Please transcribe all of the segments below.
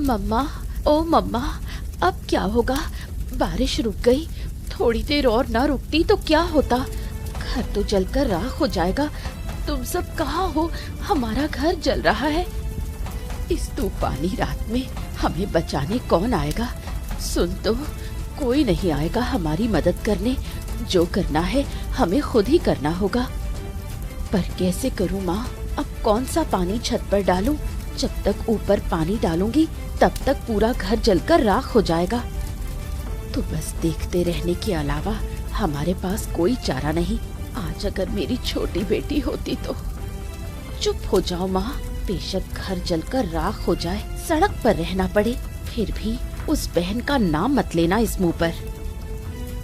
मम्मा, ओ मम्मा, अब क्या होगा? बारिश रुक गई, थोड़ी देर और ना रुकती तो क्या होता? घर तो जलकर राख हो जाएगा। तुम सब कहाँ हो? हमारा घर जल रहा है। इस तूफानी रात में हमें बचाने कौन आएगा? सुन तो, कोई नहीं आएगा हमारी मदद करने। जो करना है हमें खुद ही करना होगा। पर कैसे करूँ माँ? अब कौन सा पानी छत पर डालूं? जब तक ऊपर पानी डालूंगी तब तक पूरा घर जलकर राख हो जाएगा। तो बस देखते रहने के अलावा हमारे पास कोई चारा नहीं। आज अगर मेरी छोटी बेटी होती तो। चुप हो जाओ माँ, बेशक घर जलकर राख हो जाए, सड़क पर रहना पड़े, फिर भी उस बहन का नाम मत लेना इस मुंह पर।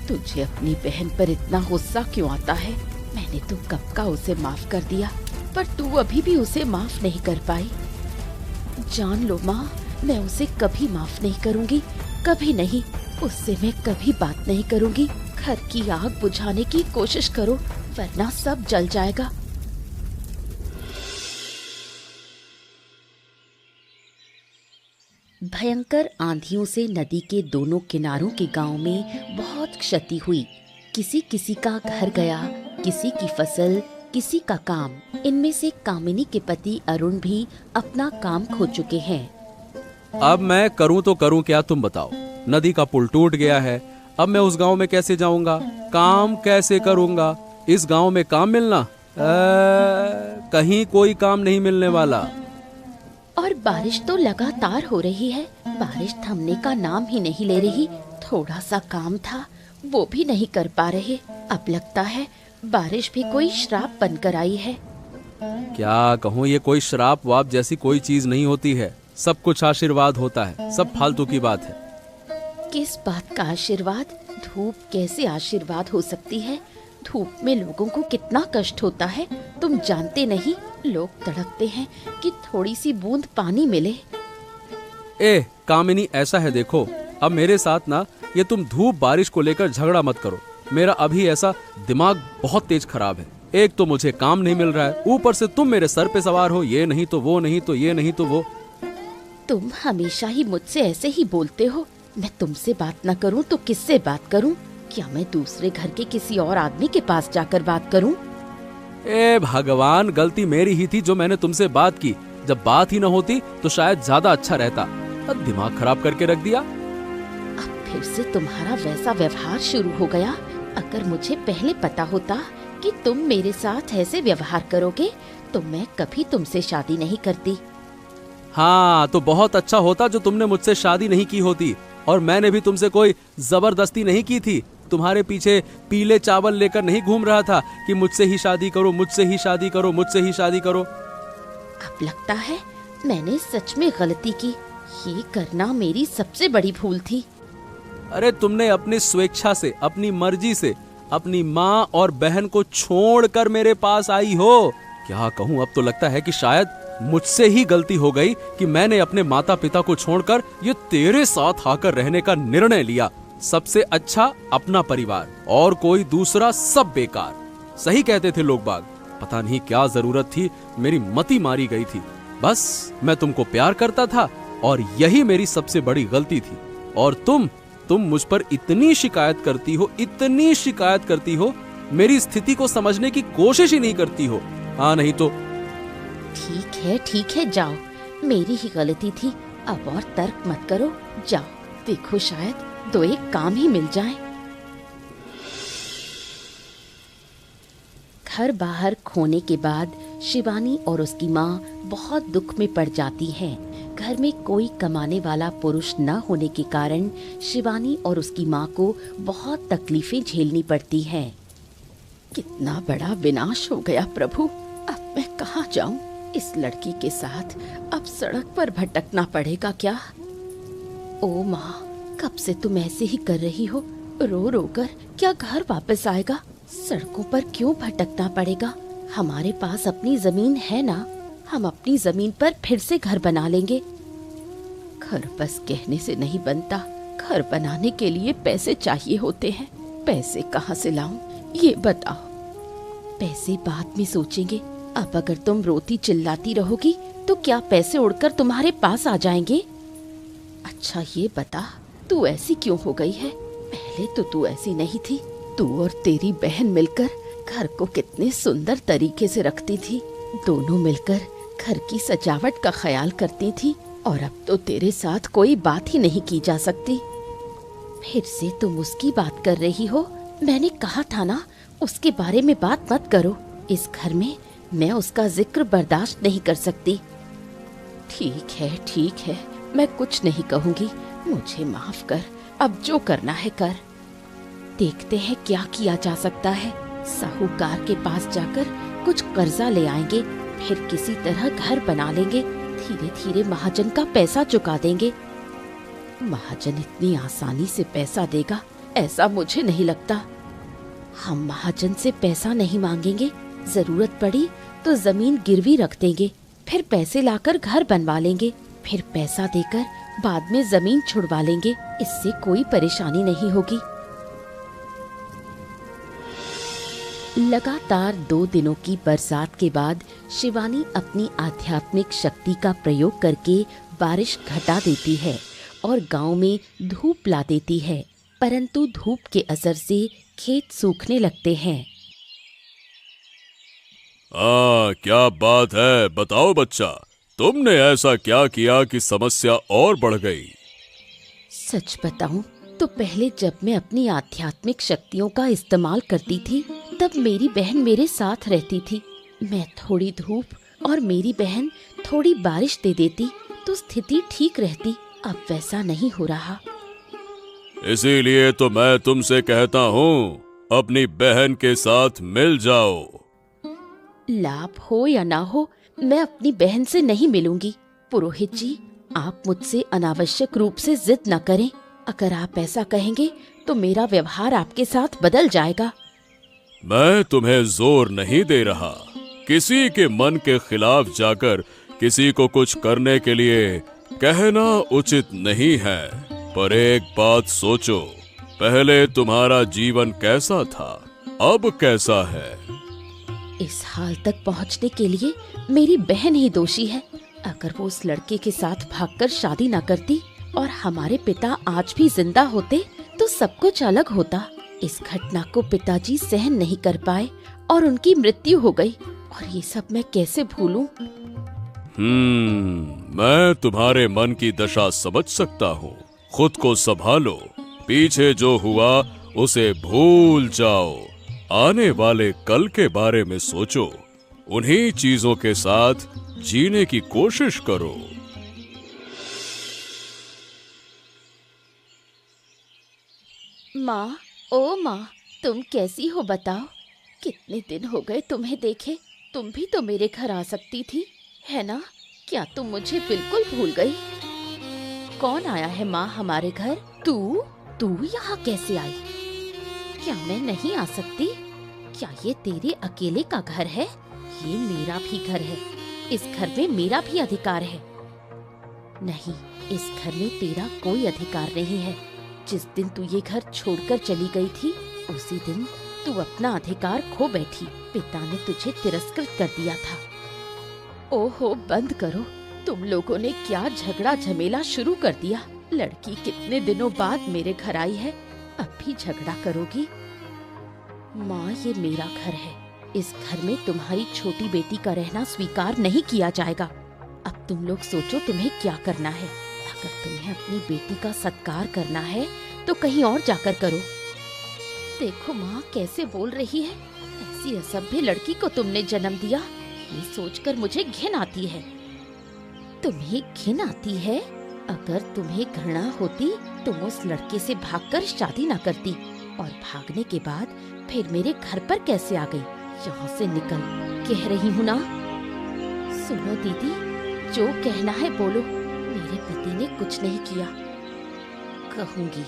तुझे अपनी बहन पर इतना गुस्सा क्यों आता है? मैंने तो कब का उसे माफ कर दिया, पर तू अभी भी उसे माफ नहीं कर पाई। जान लो माँ, मैं उसे कभी माफ नहीं करूँगी, कभी नहीं। उससे मैं कभी बात नहीं करूँगी। घर की आग बुझाने की कोशिश करो, वरना सब जल जाएगा। भयंकर आंधियों से नदी के दोनों किनारों के गांव में बहुत क्षति हुई। किसी किसी का घर गया, किसी की फसल, किसी का काम। इनमें से कामिनी के पति अरुण भी अपना काम खो चुके हैं। अब मैं करूं तो करूं क्या, तुम बताओ। नदी का पुल टूट गया है, अब मैं उस गांव में कैसे जाऊंगा? काम कैसे करूंगा? इस गांव में काम मिलना कहीं कोई काम नहीं मिलने वाला। और बारिश तो लगातार हो रही है, बारिश थमने का नाम ही नहीं ले रही। थोड़ा सा काम था वो भी नहीं कर पा रहे। अब लगता है बारिश भी कोई श्राप बनकर आई है। क्या कहूँ, ये कोई श्राप वाप जैसी कोई चीज नहीं होती है। सब कुछ आशीर्वाद होता है, सब फालतू की बात है। किस बात का आशीर्वाद? धूप कैसे आशीर्वाद हो सकती है? धूप में लोगों को कितना कष्ट होता है तुम जानते नहीं? लोग तड़पते हैं कि थोड़ी सी बूंद पानी मिले। ए कामिनी, ऐसा है देखो, अब मेरे साथ ना ये तुम धूप बारिश को लेकर झगड़ा मत करो। मेरा अभी ऐसा दिमाग बहुत तेज खराब है। एक तो मुझे काम नहीं मिल रहा है, ऊपर से तुम मेरे सर पे सवार हो। ये नहीं तो वो, नहीं तो ये नहीं तो वो। तुम हमेशा ही मुझसे ऐसे ही बोलते हो। मैं तुमसे बात न करूं तो किससे बात करूं? क्या मैं दूसरे घर के किसी और आदमी के पास जाकर बात करूं? ए भगवान, गलती मेरी ही थी जो मैंने तुमसे बात की। जब बात ही न होती तो शायद ज्यादा अच्छा रहता। अब दिमाग खराब करके रख दिया। अब फिर से तुम्हारा वैसा व्यवहार शुरू हो गया। अगर मुझे पहले पता होता कि तुम मेरे साथ ऐसे व्यवहार करोगे तो मैं कभी तुमसे शादी नहीं करती। हाँ, तो बहुत अच्छा होता जो तुमने मुझसे शादी नहीं की होती। और मैंने भी तुमसे कोई जबरदस्ती नहीं की थी। तुम्हारे पीछे पीले चावल लेकर नहीं घूम रहा था कि मुझसे ही शादी करो, मुझसे ही शादी करो, मुझसे ही शादी करो। अब लगता है मैंने सच में गलती की। ये करना मेरी सबसे बड़ी भूल थी। अरे तुमने अपनी स्वेच्छा से, अपनी मर्जी से अपनी माँ और बहन को छोड़कर मेरे पास आई हो। क्या कहूँ, अब तो लगता है कि शायद मुझसे ही गलती हो गई कि मैंने अपने माता पिता को छोड़कर ये तेरे साथ आकर रहने का निर्णय लिया। सबसे अच्छा अपना परिवार, और कोई दूसरा सब बेकार। सही कहते थे लोग बाग। पता नहीं क्या जरूरत थी, मेरी मति मारी गई थी। बस मैं तुमको प्यार करता था और यही मेरी सबसे बड़ी गलती थी। और तुम मुझ पर इतनी शिकायत करती हो, इतनी शिकायत करती हो, मेरी स्थिति को समझने की कोशिश ही नहीं करती हो। हाँ नहीं तो। ठीक है, जाओ। मेरी ही गलती थी। अब और तर्क मत करो, जाओ। देखो शायद तो एक काम ही मिल जाए। घर बाहर खोने के बाद शिवानी और उसकी माँ बहुत दुख में पड़ जाती हैं। घर में कोई कमाने वाला पुरुष न होने के कारण शिवानी और उसकी माँ को बहुत तकलीफें झेलनी पड़ती हैं। कितना बड़ा विनाश हो गया प्रभु। अब मैं कहाँ जाऊँ? इस लड़की के साथ अब सड़क पर भटकना पड़ेगा क्या? ओ माँ, कब से तुम ऐसे ही कर रही हो? रो रो कर क्या घर वापस आएगा? सड़कों पर क्यों भटकना पड़ेगा? हमारे पास अपनी जमीन है ना, हम अपनी जमीन पर फिर से घर बना लेंगे। घर बस कहने से नहीं बनता, घर बनाने के लिए पैसे चाहिए होते हैं। पैसे कहाँ से लाऊं ये बताओ। पैसे बाद में सोचेंगे। अब अगर तुम रोती चिल्लाती रहोगी तो क्या पैसे उड़कर तुम्हारे पास आ जाएंगे? अच्छा ये बता, तू ऐसी क्यों हो गई है? पहले तो तू ऐसी नहीं थी। तू और तेरी बहन मिलकर घर को कितने सुंदर तरीके से रखती थी। दोनों मिलकर घर की सजावट का ख्याल करती थी, और अब तो तेरे साथ कोई बात ही नहीं की जा सकती। फिर से तुम उसकी बात कर रही हो। मैंने कहा था ना, उसके बारे में बात मत करो। इस घर में मैं उसका जिक्र बर्दाश्त नहीं कर सकती। ठीक है, मैं कुछ नहीं कहूँगी। मुझे माफ कर, अब जो करना है कर। देखते हैं क्या किया जा सकता है। साहूकार के पास जाकर कुछ कर्जा ले आएंगे, फिर किसी तरह घर बना लेंगे। धीरे धीरे महाजन का पैसा चुका देंगे। महाजन इतनी आसानी से पैसा देगा ऐसा मुझे नहीं लगता। हम महाजन से पैसा नहीं मांगेंगे, जरूरत पड़ी तो जमीन गिरवी रख देंगे, फिर पैसे लाकर घर बनवा लेंगे, फिर पैसा देकर बाद में जमीन छुड़वा लेंगे। इससे कोई परेशानी नहीं होगी। लगातार 2 दिनों की बरसात के बाद शिवानी अपनी आध्यात्मिक शक्ति का प्रयोग करके बारिश घटा देती है और गांव में धूप ला देती है, परंतु धूप के असर से खेत सूखने लगते हैं। क्या बात है, बताओ बच्चा, तुमने ऐसा क्या किया कि समस्या और बढ़ गई? सच बताऊं तो पहले जब मैं अपनी आध्यात्मिक शक्तियों का इस्तेमाल करती थी, तब मेरी बहन मेरे साथ रहती थी। मैं थोड़ी धूप और मेरी बहन थोड़ी बारिश दे देती तो स्थिति ठीक रहती। अब वैसा नहीं हो रहा। इसीलिए तो मैं तुमसे कहता हूँ, अपनी बहन के साथ मिल जाओ। लाभ हो या ना हो, मैं अपनी बहन से नहीं मिलूंगी। पुरोहित जी, आप मुझसे अनावश्यक रूप से जिद न करें। अगर आप ऐसा कहेंगे तो मेरा व्यवहार आपके साथ बदल जाएगा। मैं तुम्हें जोर नहीं दे रहा। किसी के मन के खिलाफ जाकर किसी को कुछ करने के लिए कहना उचित नहीं है। पर एक बात सोचो, पहले तुम्हारा जीवन कैसा था, अब कैसा है? इस हाल तक पहुंचने के लिए मेरी बहन ही दोषी है। अगर वो उस लड़के के साथ भागकर शादी न करती और हमारे पिता आज भी जिंदा होते तो सब कुछ अलग होता। इस घटना को पिताजी सहन नहीं कर पाए और उनकी मृत्यु हो गई, और ये सब मैं कैसे भूलूं? मैं तुम्हारे मन की दशा समझ सकता हूँ। खुद को संभालो, पीछे जो हुआ उसे भूल जाओ। आने वाले कल के बारे में सोचो, उन्हीं चीजों के साथ जीने की कोशिश करो। माँ, ओ माँ, तुम कैसी हो बताओ? कितने दिन हो गए तुम्हें देखे। तुम भी तो मेरे घर आ सकती थी, है ना? क्या तुम मुझे बिल्कुल भूल गई? कौन आया है माँ हमारे घर? तू यहाँ कैसे आई? क्या मैं नहीं आ सकती? क्या ये तेरे अकेले का घर है? ये मेरा भी घर है। इस घर में मेरा भी अधिकार है। नहीं, इस घर में तेरा कोई अधिकार नहीं है। जिस दिन तू ये घर छोड़कर चली गई थी, उसी दिन तू अपना अधिकार खो बैठी। पिता ने तुझे तिरस्कृत कर दिया था। ओहो, बंद करो। तुम लोगों ने क्या झगड़ा झमेला शुरू कर दिया। लड़की कितने दिनों बाद मेरे घर आई है, अब भी झगड़ा करोगी? माँ, ये मेरा घर है। इस घर में तुम्हारी छोटी बेटी का रहना स्वीकार नहीं किया जाएगा। अब तुम लोग सोचो तुम्हें क्या करना है। अगर तुम्हें अपनी बेटी का सत्कार करना है तो कहीं और जाकर करो। देखो माँ कैसे बोल रही है। ऐसी असभ्य लड़की को तुमने जन्म दिया, ये सोचकर मुझे घिन आती है। तुम्हें घिन आती है? अगर तुम्हें घृणा होती तुम उस लड़के से भागकर शादी न करती, और भागने के बाद फिर मेरे घर पर कैसे आ गई? यहाँ से निकल, कह रही हूँ ना। सुनो दीदी, जो कहना है बोलो। मेरे पति ने कुछ नहीं किया। कहूँगी,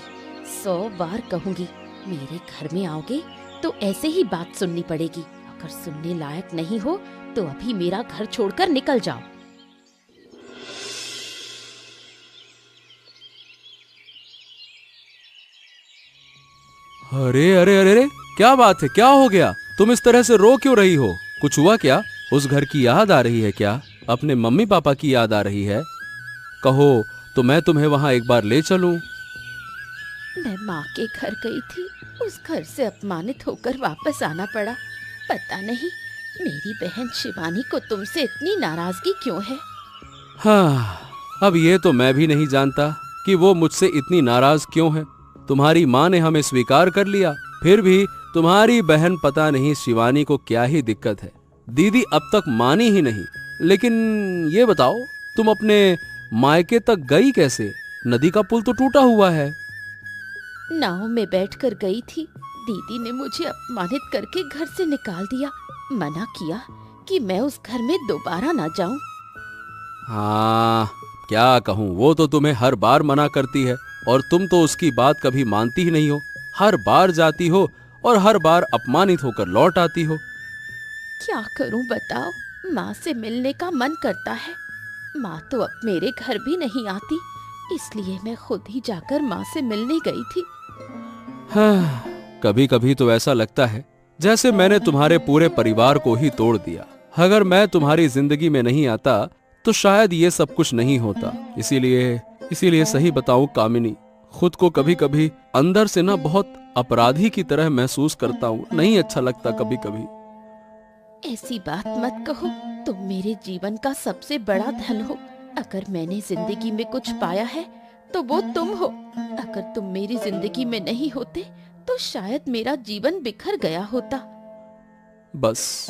100 बार कहूँगी। मेरे घर में आओगे तो ऐसे ही बात सुननी पड़ेगी। अगर सुनने लायक नहीं हो तो अभी मेरा घर छोड़कर निकल जाओ। अरे अरे अरे अरे, क्या बात है? क्या हो गया? तुम इस तरह से रो क्यों रही हो? कुछ हुआ क्या? उस घर की याद आ रही है क्या? अपने मम्मी पापा की याद आ रही है? कहो, तो मैं तुम्हें वहां एक बार ले चलूं। मैं माँ के घर गई थी, उस घर से अपमानित होकर वापस आना पड़ा। पता नहीं मेरी बहन शिवानी को तुमसे इतनी नाराजगी क्यों है। हाँ, अब ये तो मैं भी नहीं जानता कि वो मुझसे इतनी नाराज क्यों है। तुम्हारी माँ ने हमें स्वीकार कर लिया, फिर भी तुम्हारी बहन पता नहीं शिवानी को क्या ही दिक्कत है। दीदी अब तक मानी ही नहीं। लेकिन ये बताओ, तुम अपने मायके तक गई कैसे? नदी का पुल तो टूटा हुआ है। नाव में बैठकर गई थी। दीदी ने मुझे अपमानित करके घर से निकाल दिया। मना किया कि मैं उस घर में दोबारा ना जाऊं। हाँ, क्या कहूँ, वो तो तुम्हें हर बार मना करती है और तुम तो उसकी बात कभी मानती ही नहीं हो। हर बार जाती हो और हर बार अपमानित होकर लौट आती हो। क्या करूं बताओ, माँ से मिलने का मन करता है। माँ तो अब मेरे घर भी नहीं आती, इसलिए मैं खुद ही जाकर माँ से मिलने गई थी। हाँ, कभी कभी तो ऐसा लगता है जैसे मैंने तुम्हारे पूरे परिवार को ही तोड़ दिया। अगर मैं तुम्हारी जिंदगी में नहीं आता तो शायद ये सब कुछ नहीं होता। इसीलिए सही बताऊं कामिनी, खुद को कभी कभी अंदर से ना बहुत अपराधी की तरह महसूस करता हूँ। नहीं अच्छा लगता कभी कभी। ऐसी बात मत कहो, तुम मेरे जीवन का सबसे बड़ा धन हो। अगर मैंने जिंदगी में कुछ पाया है तो वो तुम हो। अगर तुम मेरी जिंदगी में नहीं होते तो शायद मेरा जीवन बिखर गया होता। बस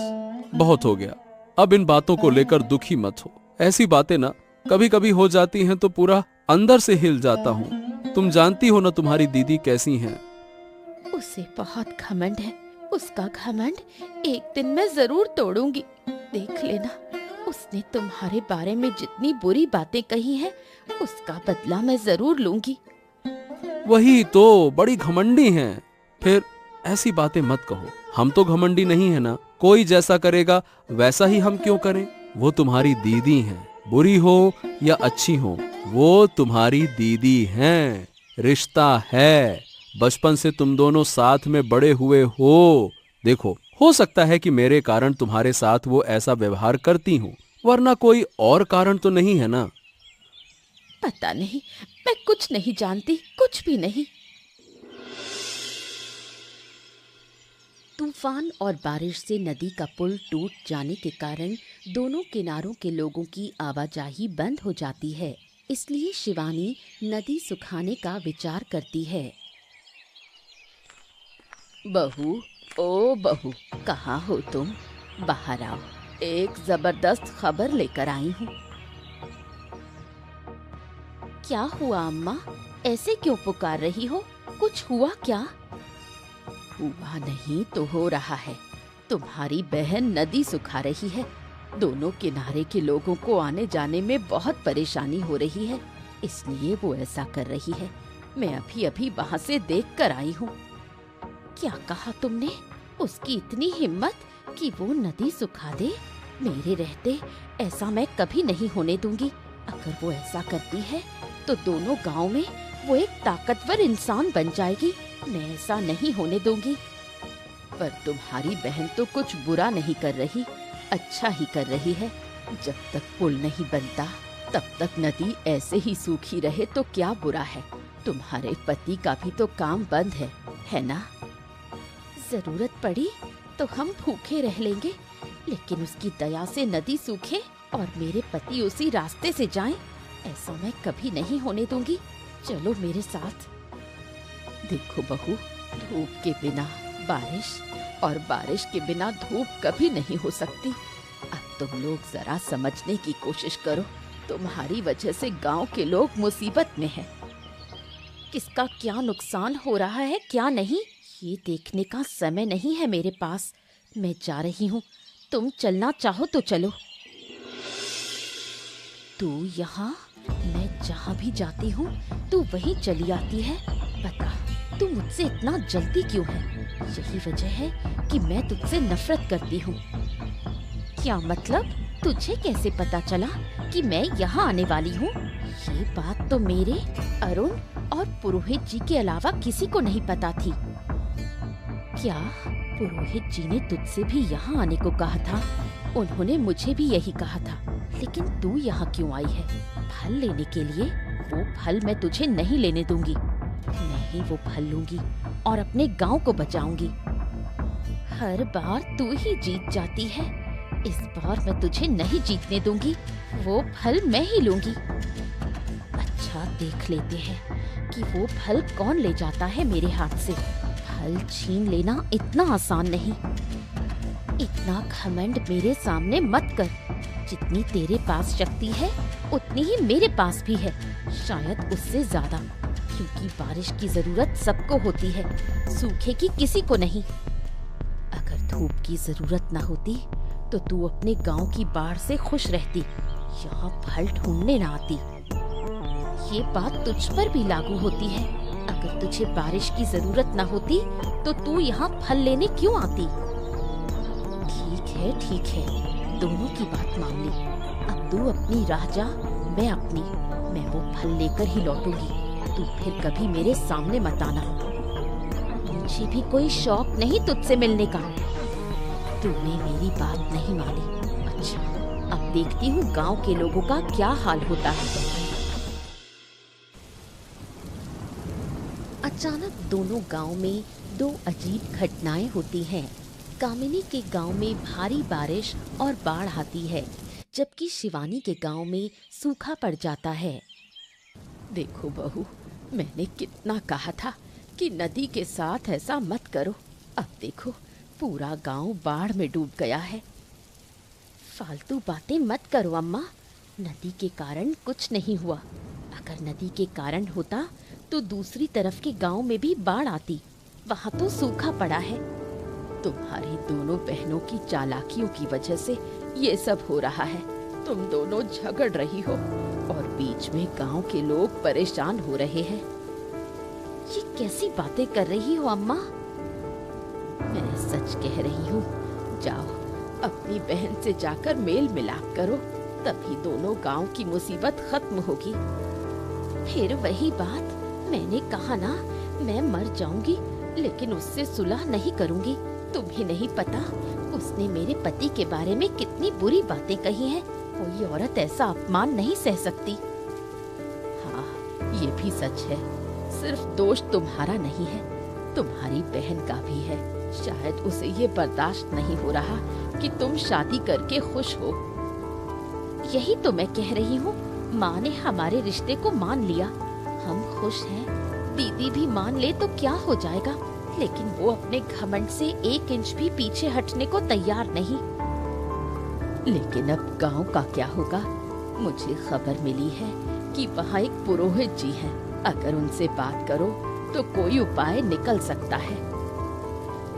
बहुत हो गया, अब इन बातों को लेकर दुखी मत हो। ऐसी बातें ना कभी कभी हो जाती हैं तो पूरा अंदर से हिल जाता हूँ। तुम जानती हो ना तुम्हारी दीदी कैसी हैं। उसे बहुत घमंड है। उसका घमंड एक दिन मैं जरूर तोड़ूंगी। देख लेना, उसने तुम्हारे बारे में जितनी बुरी बातें कही हैं, उसका बदला मैं जरूर लूंगी। वही तो, बड़ी घमंडी हैं। फिर ऐसी बातें मत कहो, हम तो घमंडी नहीं है ना। कोई जैसा करेगा वैसा ही हम क्यों करें। वो तुम्हारी दीदी हैं, बुरी हो या अच्छी हो, वो तुम्हारी दीदी हैं। रिश्ता है, बचपन से तुम दोनों साथ में बड़े हुए हो। देखो, हो सकता है कि मेरे कारण तुम्हारे साथ वो ऐसा व्यवहार करती हूँ, वरना कोई और कारण तो नहीं है ना। पता नहीं, मैं कुछ नहीं जानती, कुछ भी नहीं। तूफान और बारिश से नदी का पुल टूट जाने के कारण दोनों किनारों के लोगों की आवाजाही बंद हो जाती है। इसलिए शिवानी नदी सुखाने का विचार करती है। बहू, ओ बहू, कहाँ हो तुम? बाहर आओ, एक जबरदस्त खबर लेकर आई हूँ। क्या हुआ अम्मा? ऐसे क्यों पुकार रही हो? कुछ हुआ क्या? हुआ नहीं तो हो रहा है। तुम्हारी बहन नदी सुखा रही है। दोनों किनारे के लोगों को आने जाने में बहुत परेशानी हो रही है, इसलिए वो ऐसा कर रही है। मैं अभी अभी वहाँ से देख कर आई हूँ। क्या कहा तुमने? उसकी इतनी हिम्मत कि वो नदी सुखा दे? मेरे रहते ऐसा मैं कभी नहीं होने दूंगी। अगर वो ऐसा करती है तो दोनों गांव में वो एक ताकतवर इंसान बन जाएगी। मैं ऐसा नहीं होने दूंगी। पर तुम्हारी बहन तो कुछ बुरा नहीं कर रही, अच्छा ही कर रही है। जब तक पुल नहीं बनता तब तक नदी ऐसे ही सूखी रहे तो क्या बुरा है। तुम्हारे पति का भी तो काम बंद है ना? जरूरत पड़ी तो हम भूखे रह लेंगे, लेकिन उसकी दया से नदी सूखे और मेरे पति उसी रास्ते से जाएं, ऐसा मैं कभी नहीं होने दूंगी। चलो मेरे साथ। देखो बहू, धूप के बिना बारिश और बारिश के बिना धूप कभी नहीं हो सकती। अब तुम लोग जरा समझने की कोशिश करो। तुम्हारी वजह से गांव के लोग मुसीबत में हैं। किसका क्या नुकसान हो रहा है क्या नहीं, ये देखने का समय नहीं है मेरे पास। मैं जा रही हूँ, तुम चलना चाहो तो चलो। तू यहाँ, मैं जहाँ भी जाती हूँ तू वहीं चली आती है। बता, तू मुझसे इतना जल्दी क्यों है? यही वजह है कि मैं तुझसे नफरत करती हूँ। क्या मतलब? तुझे कैसे पता चला कि मैं यहाँ आने वाली हूँ? ये बात तो मेरे, अरुण और पुरोहित जी के अलावा किसी को नहीं पता थी। क्या पुरोहित जी ने तुझसे भी यहाँ आने को कहा था? उन्होंने मुझे भी यही कहा था। लेकिन तू यहाँ क्यों आई है? फल लेने के लिए? वो फल मैं तुझे नहीं लेने दूंगी। मैं ही वो फल लूंगी और अपने गांव को बचाऊंगी। हर बार तू ही जीत जाती है, इस बार मैं तुझे नहीं जीतने दूंगी। वो फल मैं ही लूंगी। अच्छा, देख लेते हैं कि वो फल कौन ले जाता है मेरे हाथ से। फल छीन लेना इतना आसान नहीं। इतना घमंड मेरे सामने मत कर। जितनी तेरे पास शक्ति है उतनी ही मेरे पास भी है, शायद उससे ज्यादा, क्योंकि बारिश की जरूरत सबको होती है, सूखे की किसी को नहीं। अगर धूप की जरूरत ना होती तो तू अपने गांव की बाढ़ से खुश रहती, यहाँ फल ढूंढने ना आती। ये बात तुझ पर भी लागू होती है। अगर तुझे बारिश की जरूरत ना होती तो तू यहाँ फल लेने क्यों आती? ठीक है, दोनों की बात मान ली। अब तू अपनी राह जा, मैं अपनी। मैं वो फल लेकर ही लौटूंगी। तू फिर कभी मेरे सामने मत आना। मुझे भी कोई शौक नहीं तुझसे मिलने का। तूने मेरी बात नहीं मानी। अच्छा, अब देखती हूँ गांव के लोगों का क्या हाल होता है। अचानक दोनों गांव में दो अजीब घटनाएं होती हैं। कामिनी के गांव में भारी बारिश और बाढ़ आती है, जबकि शिवानी के गांव में सूखा पड़ जाता है। देखो बहू, मैंने कितना कहा था कि नदी के साथ ऐसा मत करो। अब देखो, पूरा गांव बाढ़ में डूब गया है। फालतू बातें मत करो अम्मा। नदी के कारण कुछ नहीं हुआ। अगर नदी के कारण होता तो दूसरी तरफ के गांव में भी बाढ़ आती। वहाँ तो सूखा पड़ा है। तुम्हारी दोनों बहनों की चालाकियों की वजह से ये सब हो रहा है। तुम दोनों झगड़ रही हो और बीच में गांव के लोग परेशान हो रहे हैं। ये कैसी बातें कर रही हो अम्मा? मैं सच कह रही हूँ। जाओ, अपनी बहन से जाकर मेल मिलाप करो, तभी दोनों गांव की मुसीबत खत्म होगी। फिर वही बात, मैंने कहा ना, मैं मर जाऊंगी लेकिन उससे सुलह नहीं करूंगी। तुम्हें नहीं पता उसने मेरे पति के बारे में कितनी बुरी बातें कही हैं। कोई औरत ऐसा अपमान नहीं सह सकती। हाँ, ये भी सच है। सिर्फ दोष तुम्हारा नहीं है, तुम्हारी बहन का भी है। शायद उसे ये बर्दाश्त नहीं हो रहा कि तुम शादी करके खुश हो। यही तो मैं कह रही हूँ। माँ ने हमारे रिश्ते को मान लिया, हम खुश हैं। दीदी भी मान ले तो क्या हो जाएगा, लेकिन वो अपने घमंड से 1 इंच भी पीछे हटने को तैयार नहीं। लेकिन अब गांव का क्या होगा? मुझे खबर मिली है कि वहाँ एक पुरोहित जी हैं। अगर उनसे बात करो तो कोई उपाय निकल सकता है।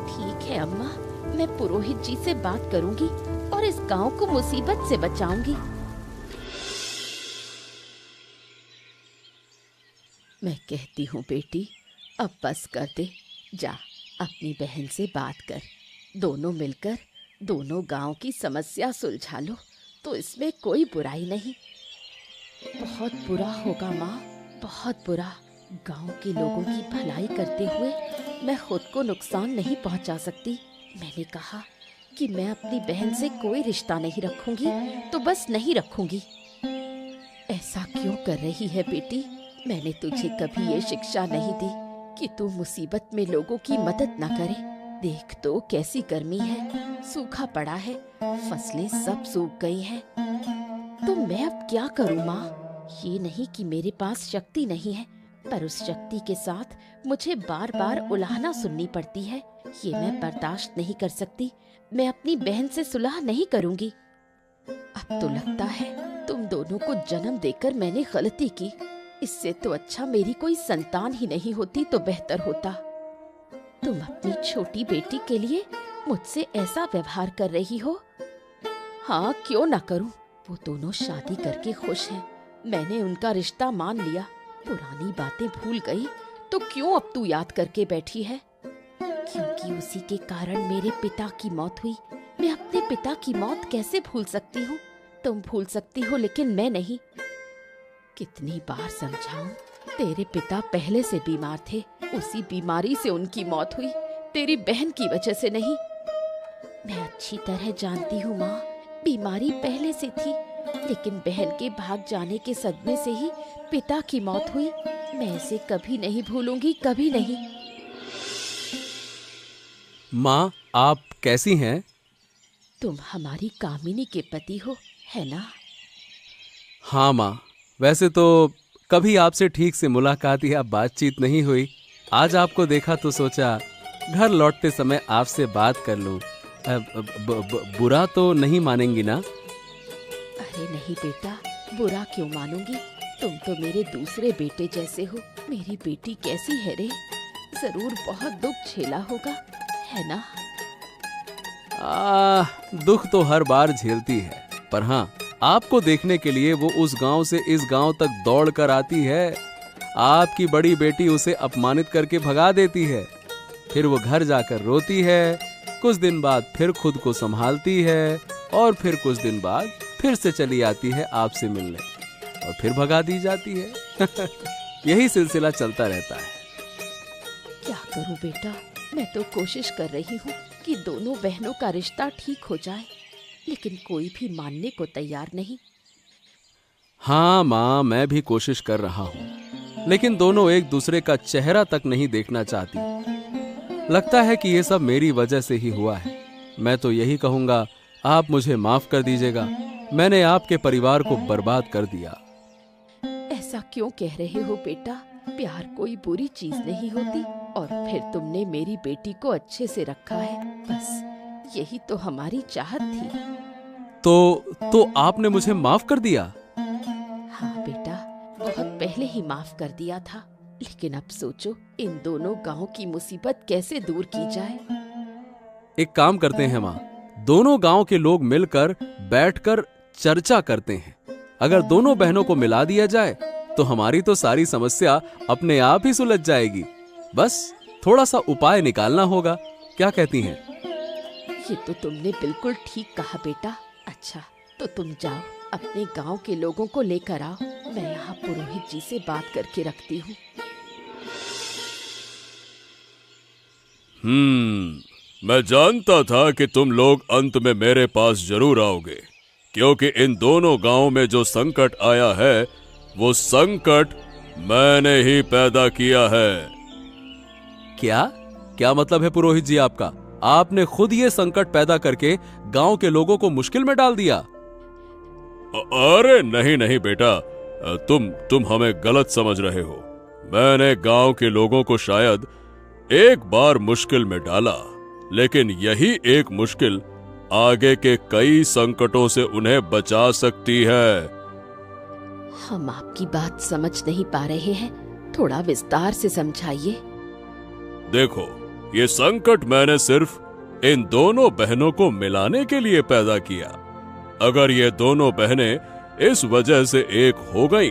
ठीक है अम्मा, मैं पुरोहित जी से बात करूंगी और इस गांव को मुसीबत से बचाऊंगी। मैं कहती हूँ बेटी, अब बस कर दे। जा, अपनी बहन से बात कर। दोनों मिलकर दोनों गांव की समस्या सुलझा लो तो इसमें कोई बुराई नहीं। बहुत बुरा होगा माँ, बहुत बुरा। गांव के लोगों की भलाई करते हुए मैं खुद को नुकसान नहीं पहुंचा सकती। मैंने कहा कि मैं अपनी बहन से कोई रिश्ता नहीं रखूंगी तो बस नहीं रखूंगी। ऐसा क्यों कर रही है बेटी? मैंने तुझे कभी ये शिक्षा नहीं दी कि तू मुसीबत में लोगों की मदद न करे। देख तो कैसी गर्मी है, सूखा पड़ा है, फसलें सब सूख गई हैं। तो मैं अब क्या करूँ माँ? ये नहीं कि मेरे पास शक्ति नहीं है, पर उस शक्ति के साथ मुझे बार बार उलाहना सुननी पड़ती है। ये मैं बर्दाश्त नहीं कर सकती। मैं अपनी बहन से सुलह नहीं करूँगी। अब तो लगता है तुम दोनों को जन्म देकर मैंने गलती की। इससे तो अच्छा मेरी कोई संतान ही नहीं होती तो बेहतर होता। तुम अपनी छोटी बेटी के लिए मुझसे ऐसा व्यवहार कर रही हो? हाँ, क्यों ना करूं। वो दोनों शादी करके खुश हैं। मैंने उनका रिश्ता मान लिया। पुरानी बातें भूल गई तो क्यों अब तू याद करके बैठी है? क्योंकि उसी के कारण मेरे पिता की मौत हुई। मैं अपने पिता की मौत कैसे भूल सकती हूँ? तुम भूल सकती हो लेकिन मैं नहीं। कितनी बार समझाऊं, तेरे पिता पहले से बीमार थे। उसी बीमारी से उनकी मौत हुई, तेरी बहन की वजह से नहीं। मैं अच्छी तरह जानती हूँ माँ, बीमारी पहले से थी। लेकिन बहन के भाग जाने के सदमे से ही पिता की मौत हुई। मैं इसे कभी नहीं भूलूंगी, कभी नहीं। माँ, आप कैसी हैं? तुम हमारी कामिनी के पति हो, है ना? हाँ माँ, वैसे तो कभी आपसे ठीक से मुलाकात या बातचीत नहीं हुई। आज आपको देखा तो सोचा घर लौटते समय आपसे बात कर लूं। बुरा तो नहीं मानेंगी ना? अरे नहीं बेटा, बुरा क्यों मानूंगी? तुम तो मेरे दूसरे बेटे जैसे हो। मेरी बेटी कैसी है रे? जरूर बहुत दुख झेला होगा, है ना? दुख तो हर बार झेलती है, पर हाँ, आपको देखने के लिए वो उस गांव से इस गांव तक दौड़ कर आती है। आपकी बड़ी बेटी उसे अपमानित करके भगा देती है, फिर वो घर जाकर रोती है, कुछ दिन बाद फिर खुद को संभालती है, और फिर कुछ दिन बाद फिर से चली आती है आपसे मिलने, और फिर भगा दी जाती है। यही सिलसिला चलता रहता है। क्या करूं बेटा, मैं तो कोशिश कर रही हूँ कि दोनों बहनों का रिश्ता ठीक हो जाए, लेकिन कोई भी मानने को तैयार नहीं। हाँ माँ, मैं भी कोशिश कर रहा हूँ, लेकिन दोनों एक दूसरे का चेहरा तक नहीं देखना चाहती। लगता है कि ये सब मेरी वजह से ही हुआ है। मैं तो यही कहूँगा, आप मुझे माफ कर दीजिएगा। मैंने आपके परिवार को बर्बाद कर दिया। ऐसा क्यों कह रहे हो बेटा? प्यार कोई बुरी चीज नहीं होती, और फिर तुमने मेरी बेटी को अच्छे से रखा है, बस यही तो हमारी चाहत थी। तो आपने मुझे माफ कर दिया? हाँ बेटा, बहुत पहले ही माफ कर दिया था, लेकिन अब सोचो इन दोनों गांव की मुसीबत कैसे दूर की जाए। एक काम करते हैं माँ, दोनों गांव के लोग मिलकर बैठकर चर्चा करते हैं। अगर दोनों बहनों को मिला दिया जाए तो हमारी तो सारी समस्या अपने आप ही सुलझ जाएगी। बस थोड़ा सा उपाय निकालना होगा। क्या कहती हैं? ये तो तुमने बिल्कुल ठीक कहा बेटा। अच्छा, तो तुम जाओ, अपने गांव के लोगों को लेकर आओ। मैं यहाँ पुरोहित जी से बात करके रखती हूँ। मैं जानता था कि तुम लोग अंत में मेरे पास जरूर आओगे, क्योंकि इन दोनों गांवों में जो संकट आया है वो संकट मैंने ही पैदा किया है। क्या मतलब है पुरोहित जी आपका? आपने खुद ये संकट पैदा करके गांव के लोगों को मुश्किल में डाल दिया। अरे नहीं बेटा, तुम हमें गलत समझ रहे हो। मैंने गांव के लोगों को शायद एक बार मुश्किल में डाला, लेकिन यही एक मुश्किल आगे के कई संकटों से उन्हें बचा सकती है। हम आपकी बात समझ नहीं पा रहे हैं, थोड़ा विस्तार से समझाइए। देखो, ये संकट मैंने सिर्फ इन दोनों बहनों को मिलाने के लिए पैदा किया। अगर ये दोनों बहनें इस वजह से एक हो गई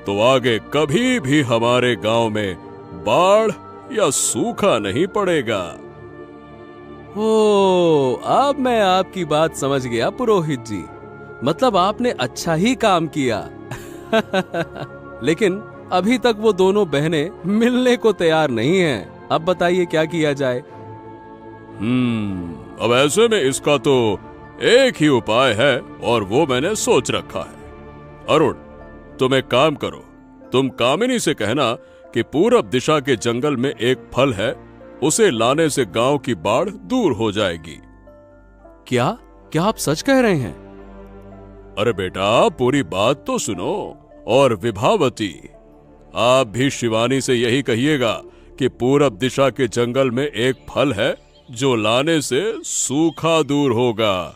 तो आगे कभी भी हमारे गांव में बाढ़ या सूखा नहीं पड़ेगा। ओ, अब मैं आपकी बात समझ गया पुरोहित जी। मतलब आपने अच्छा ही काम किया। लेकिन अभी तक वो दोनों बहनें मिलने को तैयार नहीं हैं। अब बताइए क्या किया जाए? अब ऐसे में इसका तो एक ही उपाय है, और वो मैंने सोच रखा है। अरुण, तुम एक काम करो, तुम कामिनी से कहना कि पूरब दिशा के जंगल में एक फल है, उसे लाने से गांव की बाढ़ दूर हो जाएगी। क्या आप सच कह रहे हैं? अरे बेटा, पूरी बात तो सुनो। और विभावती, आप भी शिवानी से यही कहिएगा कि पूरब दिशा के जंगल में एक फल है जो लाने से सूखा दूर होगा।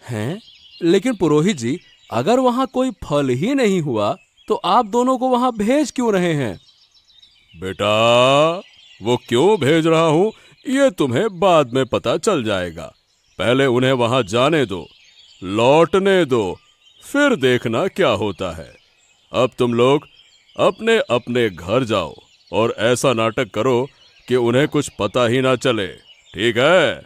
हैं? लेकिन पुरोहित जी, अगर वहां कोई फल ही नहीं हुआ तो आप दोनों को वहां भेज क्यों रहे हैं? बेटा, वो क्यों भेज रहा हूं ये तुम्हें बाद में पता चल जाएगा। पहले उन्हें वहां जाने दो, लौटने दो, फिर देखना क्या होता है। अब तुम लोग अपने अपने घर जाओ और ऐसा नाटक करो कि उन्हें कुछ पता ही ना चले, ठीक है?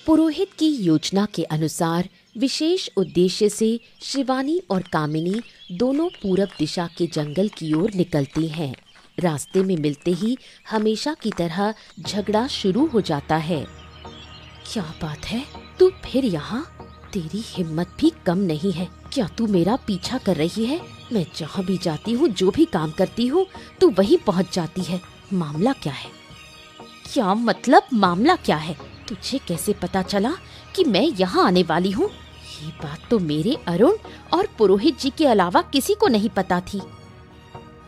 पुरोहित की योजना के अनुसार विशेष उद्देश्य से शिवानी और कामिनी दोनों पूरब दिशा के जंगल की ओर निकलती हैं। रास्ते में मिलते ही हमेशा की तरह झगड़ा शुरू हो जाता है। क्या बात है, तू फिर यहाँ? तेरी हिम्मत भी कम नहीं है। क्या तू मेरा पीछा कर रही है? मैं जहाँ भी जाती हूँ, जो भी काम करती हूँ, तू वहीं पहुँच जाती है। मामला क्या है? क्या मतलब मामला क्या है? तुझे कैसे पता चला कि मैं यहाँ आने वाली हूँ? ये बात तो मेरे अरुण और पुरोहित जी के अलावा किसी को नहीं पता थी।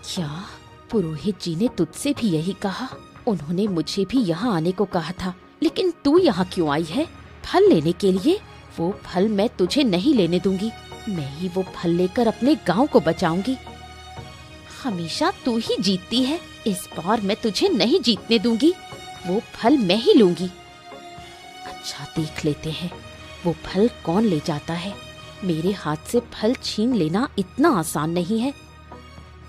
क्या पुरोहित जी ने तुझसे भी यही कहा? उन्होंने मुझे भी यहाँ आने को कहा था, लेकिन तू यहाँ क्यों आई है? फल लेने के लिए? वो फल मैं तुझे नहीं लेने दूंगी। मैं ही वो फल लेकर अपने गांव को बचाऊंगी। हमेशा तू ही जीतती है, इस बार मैं तुझे नहीं जीतने दूंगी। वो फल मैं ही लूंगी। अच्छा, देख लेते हैं वो फल कौन ले जाता है। मेरे हाथ से फल छीन लेना इतना आसान नहीं है।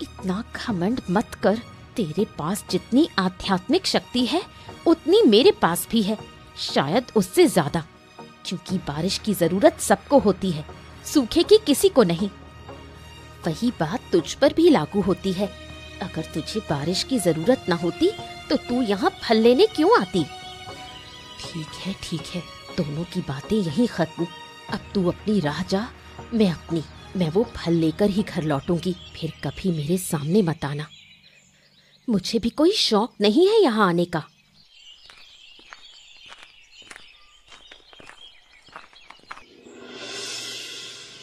इतना घमंड मत कर। तेरे पास जितनी आध्यात्मिक शक्ति है, उतनी मेरे पास भी है, शायद उससे ज्यादा। क्योंकि बारिश की जरूरत सबको होती है, सूखे की किसी को नहीं। वही बात तुझ पर भी लागू होती है। अगर तुझे बारिश की जरूरत न होती तो तू यहाँ फल लेने क्यों आती? ठीक है, दोनों की बातें यहीं खत्म। अब तू अपनी राह जा, मैं वो फल लेकर ही घर लौटूंगी। फिर कभी मेरे सामने मत आना। मुझे भी कोई शौक नहीं है यहाँ आने का।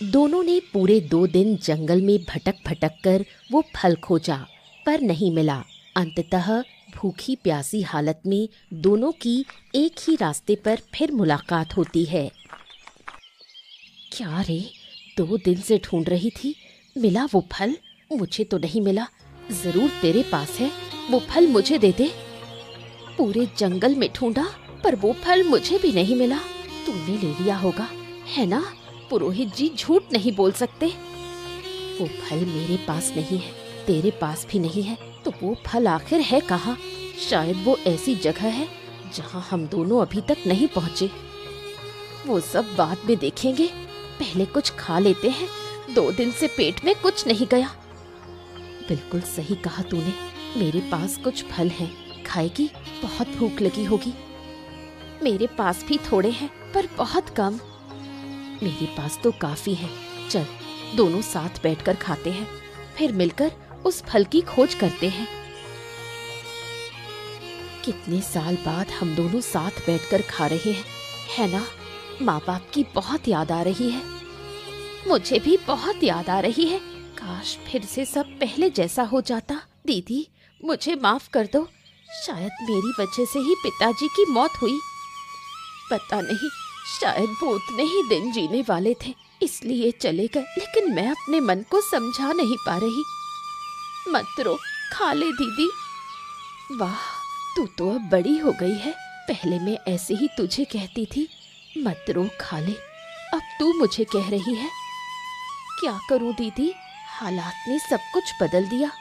दोनों ने पूरे 2 दिन जंगल में भटक भटक कर वो फल खोजा, पर नहीं मिला। अंततः भूखी प्यासी हालत में दोनों की एक ही रास्ते पर फिर मुलाकात होती है। क्या रे, 2 दिन से ढूंढ रही थी, मिला वो फल? मुझे तो नहीं मिला। जरूर तेरे पास है, वो फल मुझे दे दे। पूरे जंगल में ढूंढा, पर वो फल मुझे भी नहीं मिला। तूने ले लिया होगा, है ना? पुरोहित जी झूठ नहीं बोल सकते। वो फल मेरे पास नहीं है, तेरे पास भी नहीं है, तो वो फल आखिर है कहाँ? शायद वो ऐसी जगह है जहाँ हम दोनों अभी तक नहीं पहुँचे। वो सब बाद में देखेंगे, पहले कुछ खा लेते हैं। 2 दिन से पेट में कुछ नहीं गया। बिल्कुल सही कहा तूने, मेरे पास कुछ फल हैं, खाएगी? बहुत भूख लगी होगी। मेरे पास भी थोड़े हैं, पर बहुत कम। मेरे पास तो काफी है। चल, दोनों साथ बैठकर खाते हैं, फिर मिलकर उस फल की खोज करते हैं। कितने साल बाद हम दोनों साथ बैठकर खा रहे हैं, है ना? माँ बाप की बहुत याद आ रही है। मुझे भी बहुत याद आ रही है। काश फिर से सब पहले जैसा हो जाता। दीदी, मुझे माफ कर दो। शायद मेरी वजह से ही पिताजी की मौत हुई। पता नहीं, शायद वो उतने ही दिन जीने वाले थे, इसलिए चले गए। लेकिन मैं अपने मन को समझा नहीं पा रही। मत रो, खा ले दीदी। वाह, तू तो अब बड़ी हो गई है। पहले मैं ऐसे ही तुझे कहती थी, मत रो, खा ले। अब तू मुझे कह रही है। क्या करूं दीदी, हालात ने सब कुछ बदल दिया।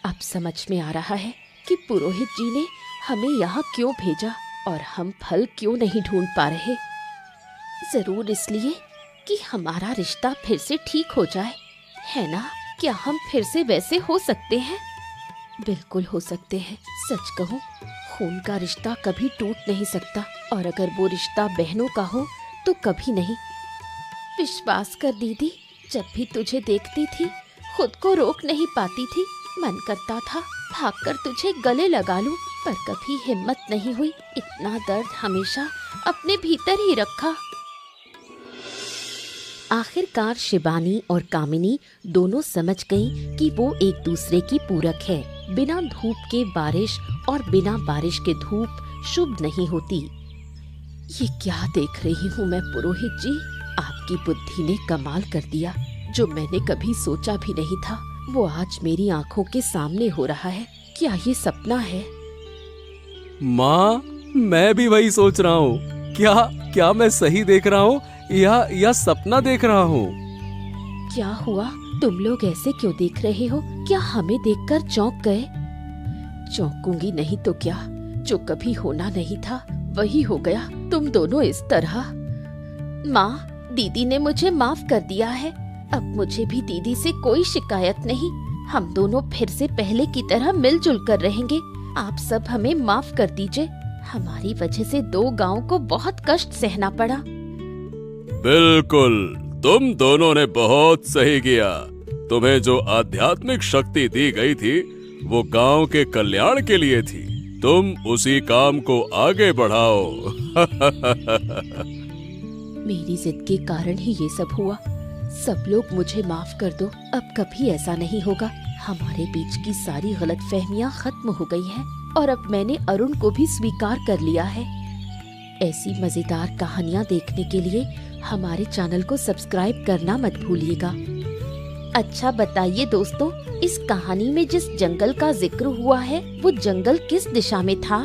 अब समझ में आ रहा है कि पुरोहित जी ने हमें यहाँ क्यों भेजा और हम फल क्यों नहीं ढूंढ पा रहे। जरूर इसलिए कि हमारा रिश्ता फिर से ठीक हो जाए, है ना? क्या हम फिर से वैसे हो सकते हैं? बिल्कुल हो सकते हैं। सच कहूं, खून का रिश्ता कभी टूट नहीं सकता, और अगर वो रिश्ता बहनों का हो तो कभी नहीं। विश्वास कर दीदी, जब भी तुझे देखती थी खुद को रोक नहीं पाती थी। मन करता था भागकर तुझे गले लगा लूं, पर कभी हिम्मत नहीं हुई। इतना दर्द हमेशा अपने भीतर ही रखा। आखिरकार शिबानी और कामिनी दोनों समझ गईं कि वो एक दूसरे की पूरक है। बिना धूप के बारिश और बिना बारिश के धूप शुभ नहीं होती। ये क्या देख रही हूँ मैं पुरोहित जी? आपकी बुद्धि ने कमाल कर दिया। जो मैंने कभी सोचा भी नहीं था, वो आज मेरी आंखों के सामने हो रहा है। क्या ये सपना है? माँ, मैं भी वही सोच रहा हूँ। क्या मैं सही देख रहा हूँ या सपना देख रहा हूँ? क्या हुआ? तुम लोग ऐसे क्यों देख रहे हो? क्या हमें देखकर चौंक गए? चौंकूंगी नहीं तो क्या? जो कभी होना नहीं था वही हो गया। तुम दोनों इस तरह। माँ, दीदी ने मुझे माफ कर दिया है। अब मुझे भी दीदी से कोई शिकायत नहीं। हम दोनों फिर से पहले की तरह मिलजुल कर रहेंगे। आप सब हमें माफ कर दीजिए। हमारी वजह से 2 गांव को बहुत कष्ट सहना पड़ा। बिल्कुल, तुम दोनों ने बहुत सही किया। तुम्हें जो आध्यात्मिक शक्ति दी गई थी वो गांव के कल्याण के लिए थी। तुम उसी काम को आगे बढ़ाओ। मेरी जिद के कारण ही ये सब हुआ। सब लोग मुझे माफ कर दो। अब कभी ऐसा नहीं होगा। हमारे बीच की सारी गलतफहमियां खत्म हो गई हैं और अब मैंने अरुण को भी स्वीकार कर लिया है। ऐसी मजेदार कहानियां देखने के लिए हमारे चैनल को सब्सक्राइब करना मत भूलिएगा। अच्छा बताइए दोस्तों, इस कहानी में जिस जंगल का जिक्र हुआ है वो जंगल किस दिशा में था?